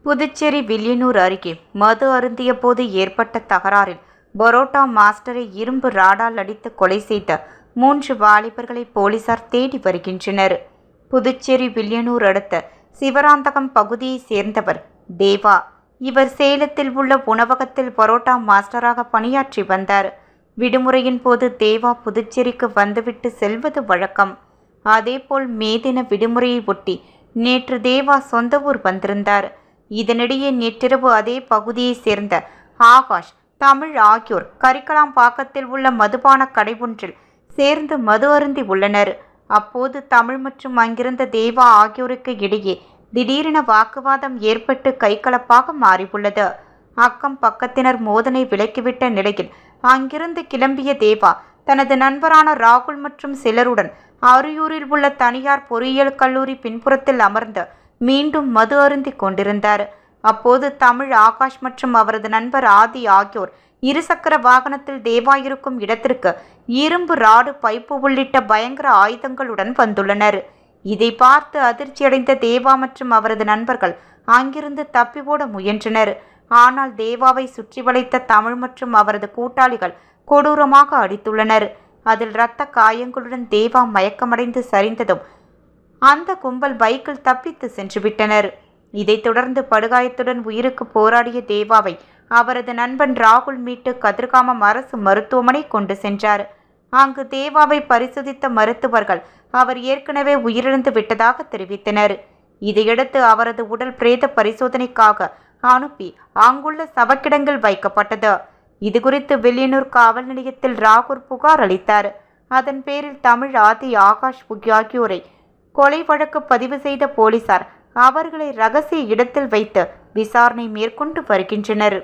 புதுச்சேரி வில்லியனூர் அருகே மது அருந்திய போது ஏற்பட்ட தகராறில் பரோட்டா மாஸ்டரை இரும்பு ராடால் அடித்து கொலை செய்த 3 வாலிபர்களை போலீசார் தேடி வருகின்றனர். புதுச்சேரி வில்லியனூர் அடுத்த சிவராந்தகம் பகுதியைச் சேர்ந்தவர் தேவா. இவர் சேலத்தில் உள்ள உணவகத்தில் பரோட்டா மாஸ்டராக பணியாற்றி வந்தார். விடுமுறையின் போது தேவா புதுச்சேரிக்கு வந்துவிட்டு செல்வது வழக்கம். அதேபோல் மே தின விடுமுறையை ஒட்டி நேற்று தேவா சொந்த ஊர் வந்திருந்தார். இதனிடையே நேற்றிரவு அதே பகுதியைச் சேர்ந்த ஆகாஷ், தமிழ் ஆகியோர் கரிக்கலாம்பாக்கத்தில் உள்ள மதுபான கடை ஒன்றில் சேர்ந்து மது அருந்தி உள்ளனர். அப்போது தமிழ் மற்றும் அங்கிருந்த தேவா ஆகியோருக்கு இடையே திடீரென வாக்குவாதம் ஏற்பட்டு கைகலப்பாக மாறியுள்ளது. அக்கம் பக்கத்தினர் மோதலை விலக்கிவிட்ட நிலையில் அங்கிருந்து கிளம்பிய தேவா தனது நண்பரான ராகுல் மற்றும் சிலருடன் அரியூரில் உள்ள தனியார் பொறியியல் கல்லூரி பின்புறத்தில் அமர்ந்து மீண்டும் மது அருந்தி கொண்டிருந்தார். அப்போது தமிழ், ஆகாஷ் மற்றும் அவரது நண்பர் ஆதி ஆகியோர் இருசக்கர வாகனத்தில் தேவா இருக்கும் இடத்திற்கு இரும்பு ராடு, பைப்பு உள்ளிட்ட பயங்கர ஆயுதங்களுடன் வந்துள்ளனர். இதை பார்த்து அதிர்ச்சியடைந்த தேவா மற்றும் அவரது நண்பர்கள் அங்கிருந்து தப்பி ஓட முயன்றனர். ஆனால் தேவாவை சுற்றி வளைத்த தமிழ் மற்றும் அவரது கூட்டாளிகள் கொடூரமாக அடித்துள்ளனர். அதில் இரத்த காயங்களுடன் தேவா மயக்கமடைந்து சரிந்ததும் அந்த கும்பல் பைக்கில் தப்பித்து சென்று விட்டனர். இதைத் தொடர்ந்து படுகாயத்துடன் உயிருக்கு போராடிய தேவாவை அவரது நண்பன் ராகுல் மீட்டு கதிர்காமம் அரசு மருத்துவமனை கொண்டு சென்றார். அங்கு தேவாவை பரிசோதித்த மருத்துவர்கள் அவர் ஏற்கனவே உயிரிழந்து விட்டதாக தெரிவித்தனர். இதையடுத்து அவரது உடல் பிரேத பரிசோதனைக்காக அனுப்பி அங்குள்ள சவக்கிடங்கில் வைக்கப்பட்டது. இதுகுறித்து வில்லியனூர் காவல் நிலையத்தில் ராகுல் புகார் அளித்தார். அதன் பேரில் தமிழ், ஆதி, ஆகாஷ் ஆகியோரை கொலை வழக்கு பதிவு செய்த போலீசார் அவர்களை ரகசிய இடத்தில் வைத்து விசாரணை மேற்கொண்டு வருகின்றனர்.